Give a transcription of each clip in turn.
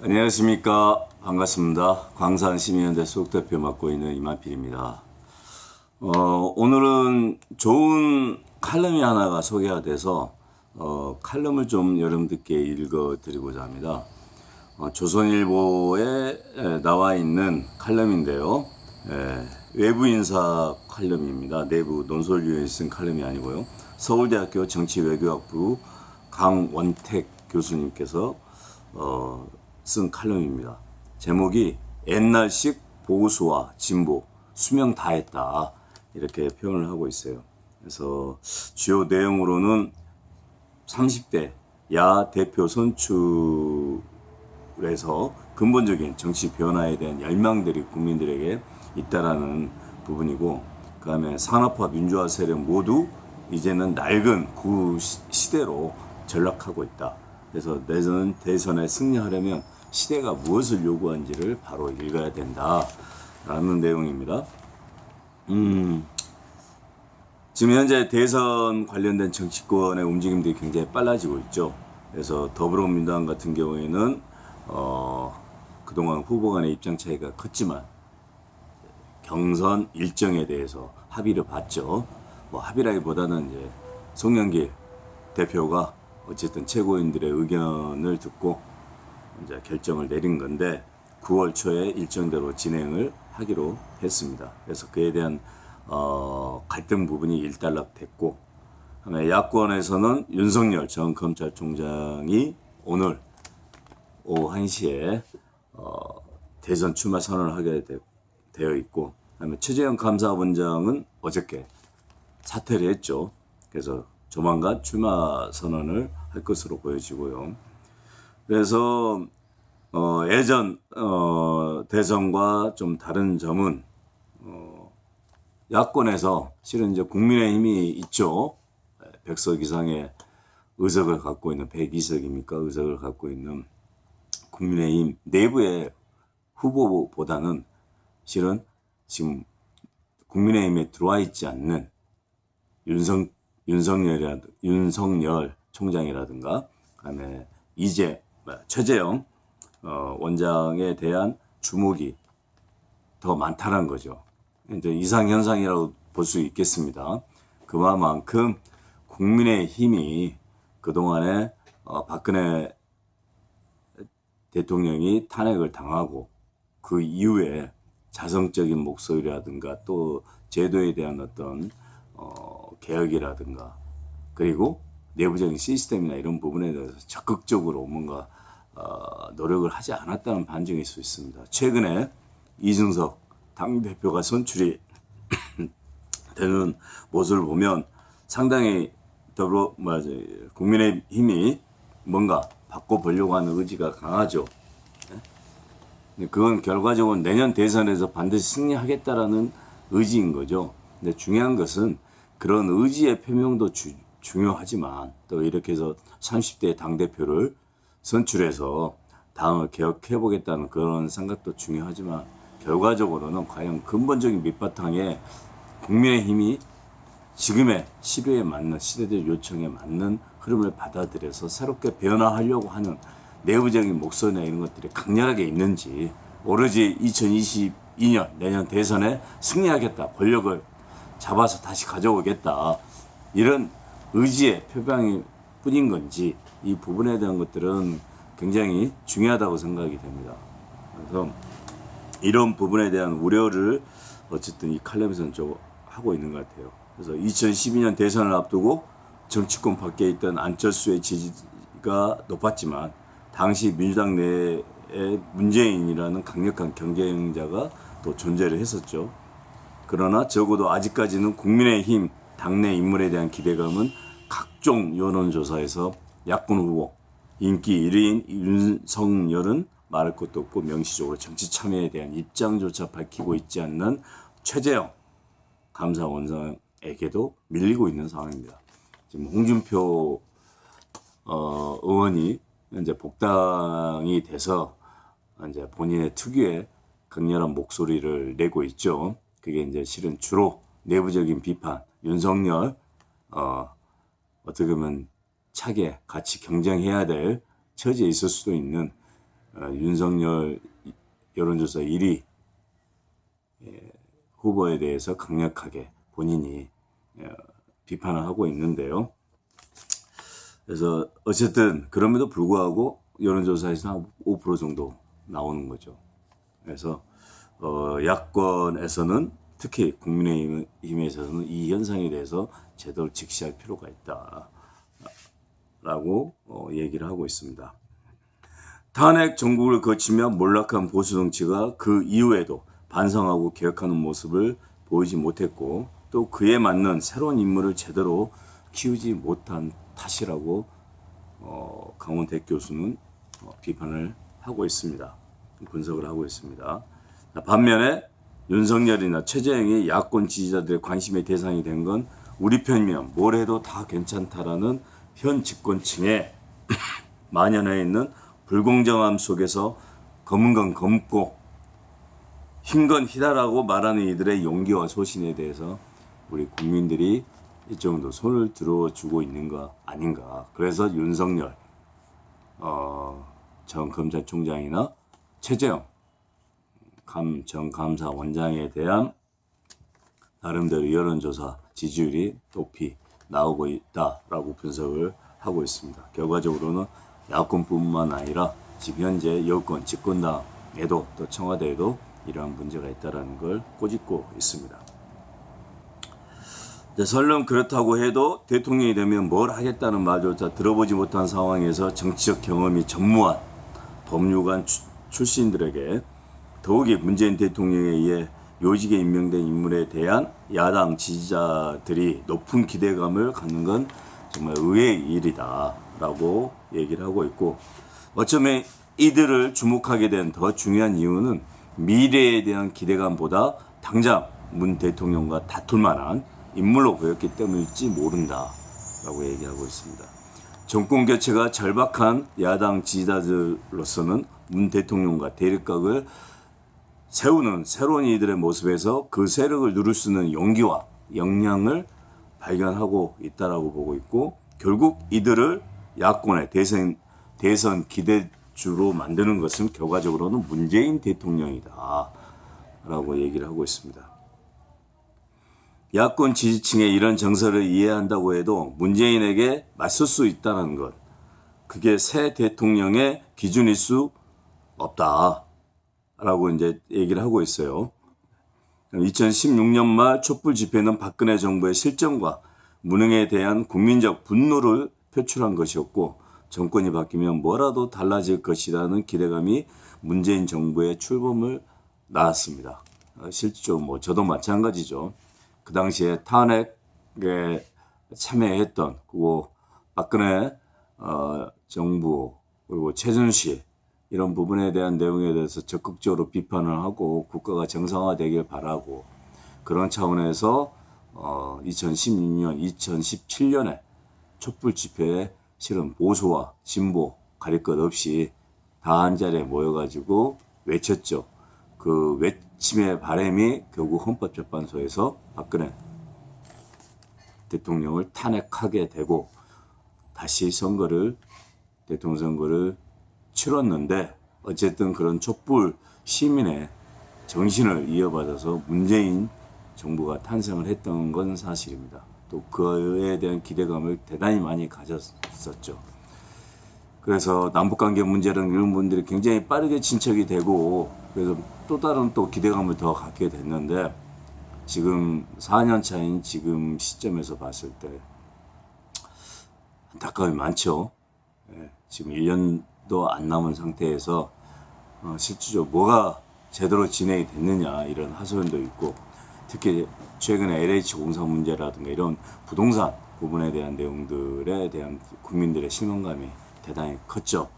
안녕하십니까. 반갑습니다. 광산시민연대 수석대표 맡고 있는 이만필입니다. 오늘은 좋은 칼럼이 하나가 소개가 돼서 칼럼을 좀 여러분들께 읽어드리고자 합니다. 조선일보에 나와 있는 칼럼인데요. 외부 인사 칼럼입니다. 내부 논설위원회 쓴 칼럼이 아니고요. 서울대학교 정치외교학부 강원택 교수님께서 쓴 칼럼입니다. 제목이 옛날식 보수와 진보 수명 다했다 이렇게 표현을 하고 있어요. 그래서 주요 내용으로는 30대 야 대표 선출에서 근본적인 정치 변화에 대한 열망들이 국민들에게 있다라는 부분이고, 그 다음에 산업화 민주화 세력 모두 이제는 낡은 구 시대로 전락하고 있다. 그래서 내년 대선에 승리하려면 시대가 무엇을 요구한지를 바로 읽어야 된다라는 내용입니다. 지금 현재 대선 관련된 정치권의 움직임들이 굉장히 빨라지고 있죠. 그래서 더불어민주당 같은 경우에는 그동안 후보 간의 입장 차이가 컸지만 경선 일정에 대해서 합의를 봤죠. 합의라기보다는 이제 송영길 대표가 어쨌든 최고위원들의 의견을 듣고 이제 결정을 내린 건데 9월 초에 일정대로 진행을 하기로 했습니다. 그래서 그에 대한 갈등 부분이 일단락됐고, 그다음에 야권에서는 윤석열 전 검찰총장이 오늘 오후 1시에 대선 출마 선언을 하게 되어 있고, 그다음에 최재형 감사원장은 어저께 사퇴를 했죠. 그래서 조만간 출마 선언을 할 것으로 보여지고요. 그래서 예전 대선과 좀 다른 점은 야권에서 실은 이제 국민의힘이 있죠. 100석 이상의 의석을 갖고 있는 102석입니까? 의석을 갖고 있는 국민의힘 내부의 후보보다는 실은 지금 국민의힘에 들어와 있지 않는 윤석열 총장이라든가, 그다음에 최재형 원장에 대한 주목이 더 많다는 거죠. 이제 이상현상이라고 볼 수 있겠습니다. 그만큼 국민의힘이 그동안에 박근혜 대통령이 탄핵을 당하고 그 이후에 자성적인 목소리라든가 또 제도에 대한 어떤 개혁이라든가, 그리고 내부적인 시스템이나 이런 부분에 대해서 적극적으로 뭔가 노력을 하지 않았다는 반증일 수 있습니다. 최근에 이준석 당대표가 선출이 되는 모습을 보면 상당히 국민의힘이 뭔가 바꿔보려고 하는 의지가 강하죠. 그건 결과적으로 내년 대선에서 반드시 승리하겠다라는 의지인 거죠. 근데 중요한 것은 그런 의지의 표명도 중요하지만, 또 이렇게 해서 30대 당대표를 선출해서 당을 개혁해보겠다는 그런 생각도 중요하지만, 결과적으로는 과연 근본적인 밑바탕에 국민의힘이 지금의 시대에 맞는, 시대적 요청에 맞는 흐름을 받아들여서 새롭게 변화하려고 하는 내부적인 목소리나 이런 것들이 강렬하게 있는지, 오로지 2022년 내년 대선에 승리하겠다, 권력을 잡아서 다시 가져오겠다, 이런 의지의 표방이 뿐인 건지, 이 부분에 대한 것들은 굉장히 중요하다고 생각이 됩니다. 그래서 이런 부분에 대한 우려를 어쨌든 이 칼럼에서는 좀 하고 있는 것 같아요. 그래서 2012년 대선을 앞두고 정치권 밖에 있던 안철수의 지지가 높았지만, 당시 민주당 내에 문재인이라는 강력한 경쟁자가 또 존재를 했었죠. 그러나 적어도 아직까지는 국민의힘 당내 인물에 대한 기대감은 각종 여론조사에서 야권 후보 인기 1위인 윤석열은 말할 것도 없고, 명시적으로 정치 참여에 대한 입장조차 밝히고 있지 않는 최재형 감사원장에게도 밀리고 있는 상황입니다. 지금 홍준표 의원이 이제 복당이 돼서 이제 본인의 특유의 강렬한 목소리를 내고 있죠. 그게 이제 실은 주로 내부적인 비판, 윤석열 어떻게 보면 차게 같이 경쟁해야 될 처지에 있을 수도 있는 윤석열 여론조사 1위 후보에 대해서 강력하게 본인이 비판을 하고 있는데요. 그래서 어쨌든 그럼에도 불구하고 여론조사에서 한 5% 정도 나오는 거죠. 그래서 야권에서는 특히 국민의힘에서는 이 현상에 대해서 제대로 직시할 필요가 있다라고 얘기를 하고 있습니다. 탄핵 정국을 거치며 몰락한 보수 정치가 그 이후에도 반성하고 개혁하는 모습을 보이지 못했고 또 그에 맞는 새로운 인물을 제대로 키우지 못한 탓이라고 강원택 교수는 비판을 하고 있습니다. 분석을 하고 있습니다. 반면에 윤석열이나 최재형이 야권 지지자들의 관심의 대상이 된 건 우리 편이면 뭘 해도 다 괜찮다라는 현 집권층에 만연해 있는 불공정함 속에서 검은 건 검고 흰 건 희다라고 말하는 이들의 용기와 소신에 대해서 우리 국민들이 이 정도 손을 들어주고 있는 거 아닌가. 그래서 윤석열 전 검찰총장이나 최재형 전 감사원장에 대한 나름대로 여론조사 지지율이 높이 나오고 있다라고 분석을 하고 있습니다. 결과적으로는 야권뿐만 아니라 지금 현재 여권 집권당에도 또 청와대에도 이러한 문제가 있다는 걸 꼬집고 있습니다. 설령 그렇다고 해도 대통령이 되면 뭘 하겠다는 말조차 들어보지 못한 상황에서 정치적 경험이 전무한 법률관 출신들에게 더욱이 문재인 대통령에 의해 요직에 임명된 인물에 대한 야당 지지자들이 높은 기대감을 갖는 건 정말 의외의 일이다라고 얘기를 하고 있고 어쩌면 이들을 주목하게 된 더 중요한 이유는 미래에 대한 기대감보다 당장 문 대통령과 다툴 만한 인물로 보였기 때문일지 모른다라고 얘기하고 있습니다. 정권 교체가 절박한 야당 지지자들로서는 문 대통령과 대립각을 세우는 새로운 이들의 모습에서 그 세력을 누릴 수 있는 용기와 역량을 발견하고 있다라고 보고 있고 결국 이들을 야권의 대선 기대주로 만드는 것은 결과적으로는 문재인 대통령이다 라고 얘기를 하고 있습니다. 야권 지지층의 이런 정서를 이해한다고 해도 문재인에게 맞설 수 있다는 것 그게 새 대통령의 기준일 수 없다 라고 이제 얘기를 하고 있어요. 2016년 말 촛불 집회는 박근혜 정부의 실정과 무능에 대한 국민적 분노를 표출한 것이었고 정권이 바뀌면 뭐라도 달라질 것이라는 기대감이 문재인 정부의 출범을 낳았습니다. 실제로 저도 마찬가지죠. 그 당시에 탄핵에 참여했던 그리고 박근혜 정부 그리고 최순실 이런 부분에 대한 내용에 대해서 적극적으로 비판을 하고 국가가 정상화되길 바라고 그런 차원에서 2016년, 2017년에 촛불 집회에 실은 보수와 진보 가릴 것 없이 다 한자리에 모여가지고 외쳤죠. 그 외침의 바람이 결국 헌법재판소에서 박근혜 대통령을 탄핵하게 되고 다시 대통령 선거를 치렀는데 어쨌든 그런 촛불 시민의 정신을 이어받아서 문재인 정부가 탄생을 했던 건 사실입니다. 또 그에 대한 기대감을 대단히 많이 가졌었죠. 그래서 남북관계 문제라는 이런 분들이 굉장히 빠르게 진척이 되고 그래서 또 다른 또 기대감을 더 갖게 됐는데 지금 4년 차인 지금 시점에서 봤을 때 안타까움이 많죠. 지금 1년도 안 남은 상태에서 실질적으로 뭐가 제대로 진행이 됐느냐 이런 하소연도 있고 특히 최근에 LH공사 문제라든가 이런 부동산 부분에 대한 내용들에 대한 국민들의 실망감이 대단히 컸죠.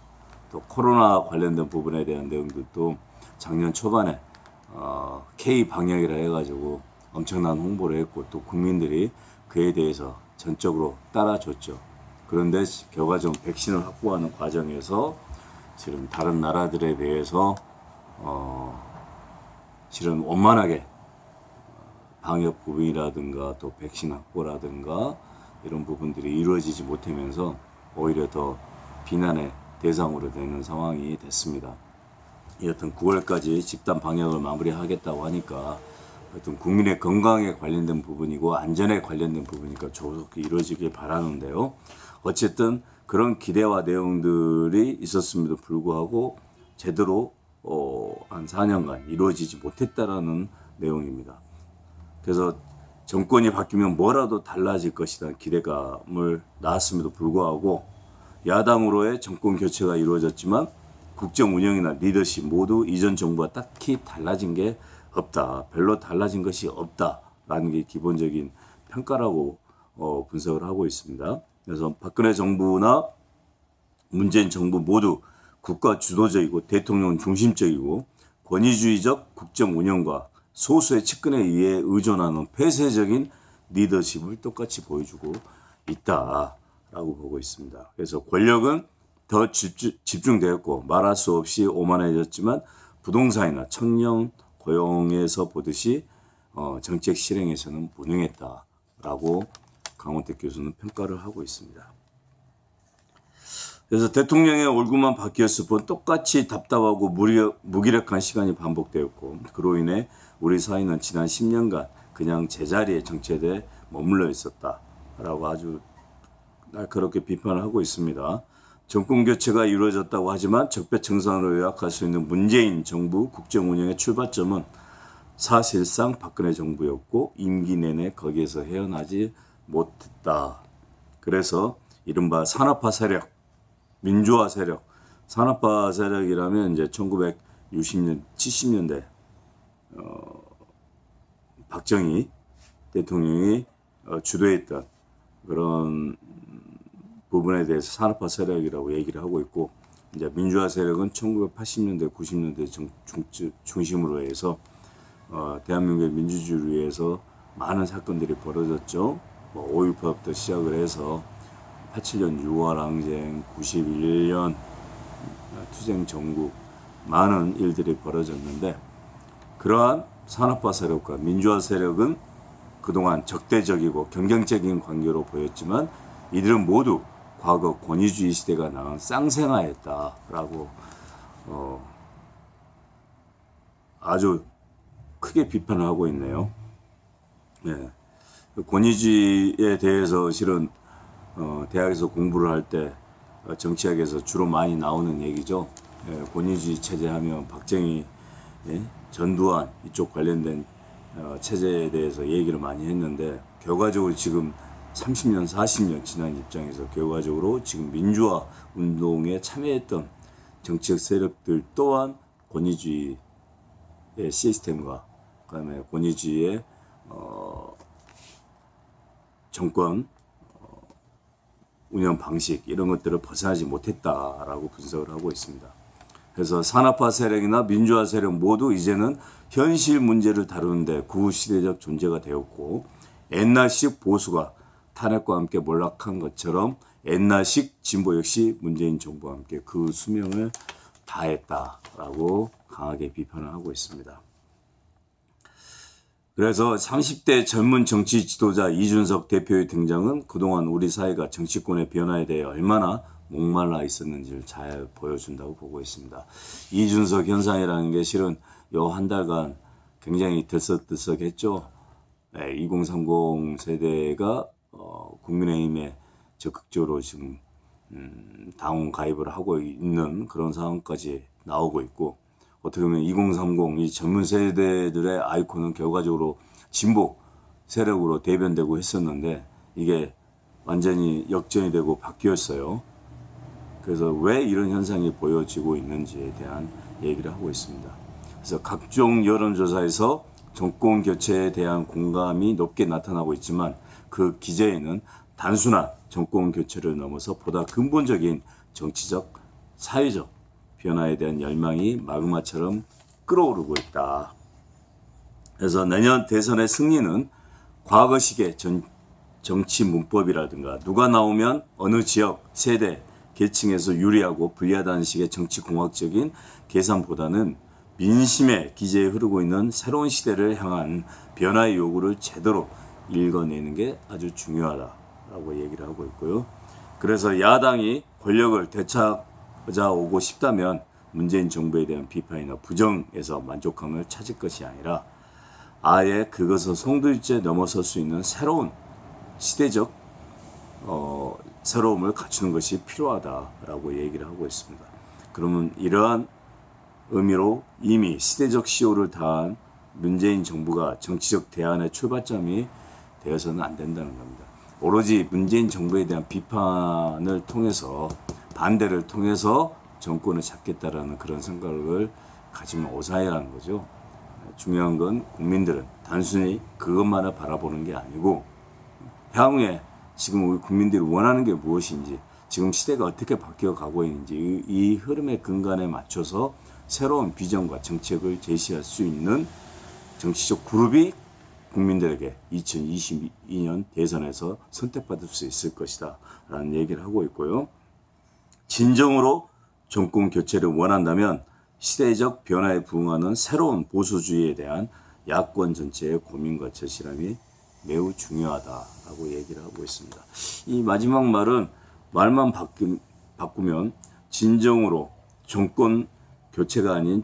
또 코로나 관련된 부분에 대한 내용들도 작년 초반에 K 방역이라 해가지고 엄청난 홍보를 했고 또 국민들이 그에 대해서 전적으로 따라줬죠. 그런데 결과적으로 백신을 확보하는 과정에서 지금 다른 나라들에 대해서 실은 원만하게 방역 부분이라든가 또 백신 확보라든가 이런 부분들이 이루어지지 못하면서 오히려 더 비난의 대상으로 되는 상황이 됐습니다. 여튼 9월까지 집단 방역을 마무리하겠다고 하니까 어떤 국민의 건강에 관련된 부분이고 안전에 관련된 부분이니까 조속히 이루어지길 바라는데요. 어쨌든 그런 기대와 내용들이 있었음에도 불구하고 제대로 한 4년간 이루어지지 못했다라는 내용입니다. 그래서 정권이 바뀌면 뭐라도 달라질 것이라는 기대감을 낳았음에도 불구하고 야당으로의 정권 교체가 이루어졌지만 국정 운영이나 리더십 모두 이전 정부와 딱히 달라진 게 없다. 별로 달라진 것이 없다라는 게 기본적인 평가라고 분석을 하고 있습니다. 그래서 박근혜 정부나 문재인 정부 모두 국가 주도적이고 대통령 중심적이고 권위주의적 국정 운영과 소수의 측근에 의해 의존하는 폐쇄적인 리더십을 똑같이 보여주고 있다라고 보고 있습니다. 그래서 권력은 더 집중되었고 말할 수 없이 오만해졌지만 부동산이나 청년 고용에서 보듯이 정책 실행에서는 무능했다라고 강원택 교수는 평가를 하고 있습니다. 그래서 대통령의 얼굴만 바뀌었을 뿐 똑같이 답답하고 무기력한 시간이 반복되었고 그로 인해 우리 사회는 지난 10년간 그냥 제자리에 정체돼 머물러 있었다라고 아주 날카롭게 비판을 하고 있습니다. 정권 교체가 이루어졌다고 하지만 적폐청산으로 요약할 수 있는 문재인 정부 국정 운영의 출발점은 사실상 박근혜 정부였고 임기 내내 거기에서 헤어나지 못했다. 그래서 이른바 산업화 세력, 민주화 세력, 산업화 세력이라면 이제 1960년, 70년대 박정희 대통령이 주도했던 그런 부분에 대해서 산업화 세력이라고 얘기를 하고 있고 이제 민주화 세력은 1980년대, 90년대 중심으로 해서 대한민국의 민주주의를 위해서 많은 사건들이 벌어졌죠. 5.18부터 시작을 해서 87년 6월 항쟁, 91년 투쟁 전국 많은 일들이 벌어졌는데 그러한 산업화 세력과 민주화 세력은 그동안 적대적이고 경쟁적인 관계로 보였지만 이들은 모두 과거 권위주의 시대가 낳은 쌍생아였다라고 아주 크게 비판을 하고 있네요. 네. 권위주의에 대해서 실은 대학에서 공부를 할 때 정치학에서 주로 많이 나오는 얘기죠. 예, 권위주의 체제 하면 박정희, 예, 전두환 이쪽 관련된 체제에 대해서 얘기를 많이 했는데 결과적으로 지금 30년, 40년 지난 입장에서 결과적으로 지금 민주화 운동에 참여했던 정치적 세력들 또한 권위주의의 시스템과 그다음에 권위주의의 정권 운영 방식 이런 것들을 벗어나지 못했다라고 분석을 하고 있습니다. 그래서 산업화 세력이나 민주화 세력 모두 이제는 현실 문제를 다루는데 구시대적 존재가 되었고 옛날식 보수가 탄핵과 함께 몰락한 것처럼 옛날식 진보 역시 문재인 정부와 함께 그 수명을 다했다라고 강하게 비판을 하고 있습니다. 그래서 30대 젊은 정치 지도자 이준석 대표의 등장은 그동안 우리 사회가 정치권의 변화에 대해 얼마나 목말라 있었는지를 잘 보여준다고 보고 있습니다. 이준석 현상이라는 게 실은 요 한 달간 굉장히 들썩들썩했죠. 2030 세대가 국민의힘에 적극적으로 지금 당원 가입을 하고 있는 그런 상황까지 나오고 있고 어떻게 보면 2030 이 젊은 세대들의 아이콘은 결과적으로 진보 세력으로 대변되고 했었는데 이게 완전히 역전이 되고 바뀌었어요. 그래서 왜 이런 현상이 보여지고 있는지에 대한 얘기를 하고 있습니다. 그래서 각종 여론조사에서 정권 교체에 대한 공감이 높게 나타나고 있지만 그 기저에는 단순한 정권 교체를 넘어서 보다 근본적인 정치적, 사회적 변화에 대한 열망이 마그마처럼 끓어오르고 있다. 그래서 내년 대선의 승리는 과거식의 정치 문법이라든가 누가 나오면 어느 지역, 세대, 계층에서 유리하고 불리하다는 식의 정치공학적인 계산보다는 민심의 기제에 흐르고 있는 새로운 시대를 향한 변화의 요구를 제대로 읽어내는 게 아주 중요하다라고 얘기를 하고 있고요. 그래서 야당이 권력을 되찾고 오고 싶다면 문재인 정부에 대한 비판이나 부정에서 만족감을 찾을 것이 아니라 아예 그것을 송두리째 넘어설 수 있는 새로운 시대적 새로움을 갖추는 것이 필요하다라고 얘기를 하고 있습니다. 그러면 이러한 의미로 이미 시대적 시효를 다한 문재인 정부가 정치적 대안의 출발점이 되어서는 안 된다는 겁니다. 오로지 문재인 정부에 대한 비판을 통해서 반대를 통해서 정권을 잡겠다라는 그런 생각을 가지면 오사이라는 거죠. 중요한 건 국민들은 단순히 그것만을 바라보는 게 아니고 향후에 지금 우리 국민들이 원하는 게 무엇인지, 지금 시대가 어떻게 바뀌어 가고 있는지 이 흐름의 근간에 맞춰서 새로운 비전과 정책을 제시할 수 있는 정치적 그룹이 국민들에게 2022년 대선에서 선택받을 수 있을 것이다 라는 얘기를 하고 있고요. 진정으로 정권 교체를 원한다면 시대적 변화에 부응하는 새로운 보수주의에 대한 야권 전체의 고민과 절실함이 매우 중요하다라고 얘기를 하고 있습니다. 이 마지막 말은 말만 바꾸면 진정으로 정권 교체가 아닌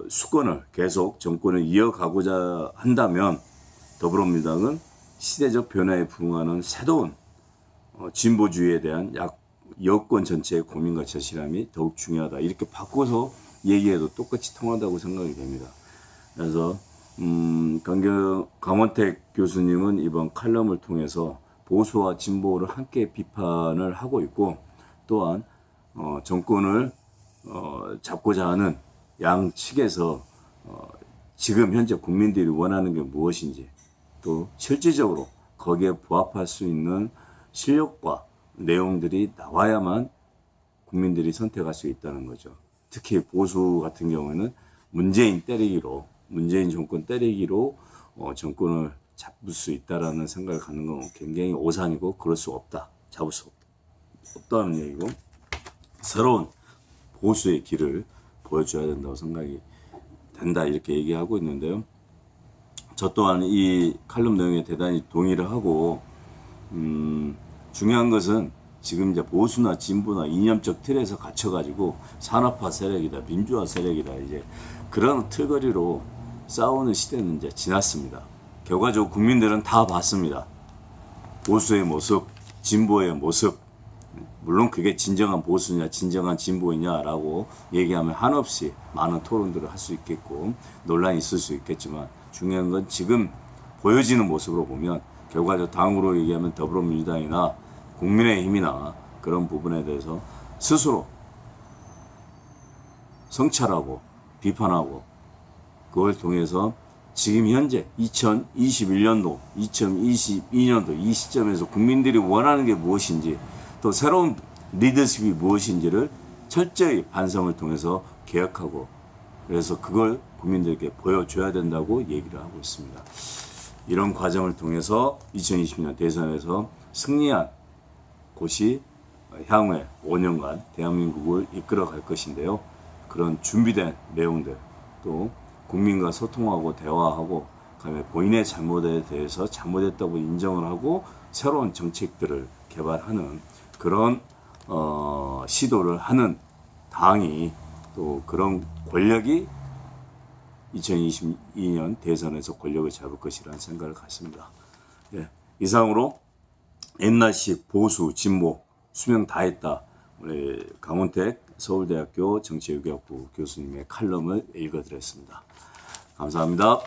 수권을 계속 정권을 이어가고자 한다면 더불어민주당은 시대적 변화에 부응하는 새로운 진보주의에 대한 여권 전체의 고민과 절실함이 더욱 중요하다. 이렇게 바꿔서 얘기해도 똑같이 통한다고 생각이 됩니다. 그래서 강원택 교수님은 이번 칼럼을 통해서 보수와 진보를 함께 비판을 하고 있고, 또한 정권을 잡고자 하는 양측에서 지금 현재 국민들이 원하는 게 무엇인지, 또 실질적으로 거기에 부합할 수 있는 실력과 내용들이 나와야만 국민들이 선택할 수 있다는 거죠. 특히 보수 같은 경우에는 문재인 정권 때리기로 정권을 잡을 수 있다라는 생각을 갖는 건 굉장히 오산이고, 그럴 수 없다. 잡을 수 없다는 얘기고, 새로운 보수의 길을 보여줘야 된다고 생각이 된다, 이렇게 얘기하고 있는데요. 저 또한 이 칼럼 내용에 대단히 동의를 하고, 중요한 것은 지금 이제 보수나 진보나 이념적 틀에서 갇혀가지고 산업화 세력이다, 민주화 세력이다, 이제 그런 틀거리로 싸우는 시대는 이제 지났습니다. 결과적으로 국민들은 다 봤습니다. 보수의 모습, 진보의 모습. 물론 그게 진정한 보수냐 진정한 진보이냐라고 얘기하면 한없이 많은 토론들을 할 수 있겠고 논란이 있을 수 있겠지만, 중요한 건 지금 보여지는 모습으로 보면 결과적으로 당으로 얘기하면 더불어민주당이나 국민의힘이나 그런 부분에 대해서 스스로 성찰하고 비판하고, 그걸 통해서 지금 현재 2021년도, 2022년도 이 시점에서 국민들이 원하는 게 무엇인지, 또 새로운 리더십이 무엇인지를 철저히 반성을 통해서 개혁하고, 그래서 그걸 국민들에게 보여줘야 된다고 얘기를 하고 있습니다. 이런 과정을 통해서 2020년 대선에서 승리한 곳이 향후에 5년간 대한민국을 이끌어 갈 것인데요. 그런 준비된 내용들, 또 국민과 소통하고 대화하고, 그다음에 본인의 잘못에 대해서 잘못했다고 인정을 하고 새로운 정책들을 개발하는 그런 시도를 하는 당이, 또 그런 권력이 2022년 대선에서 권력을 잡을 것이라는 생각을 갖습니다. 네, 이상으로 옛날식 보수, 진보 수명 다 했다, 우리 강원택 서울대학교 정치외교학부 교수님의 칼럼을 읽어드렸습니다. 감사합니다.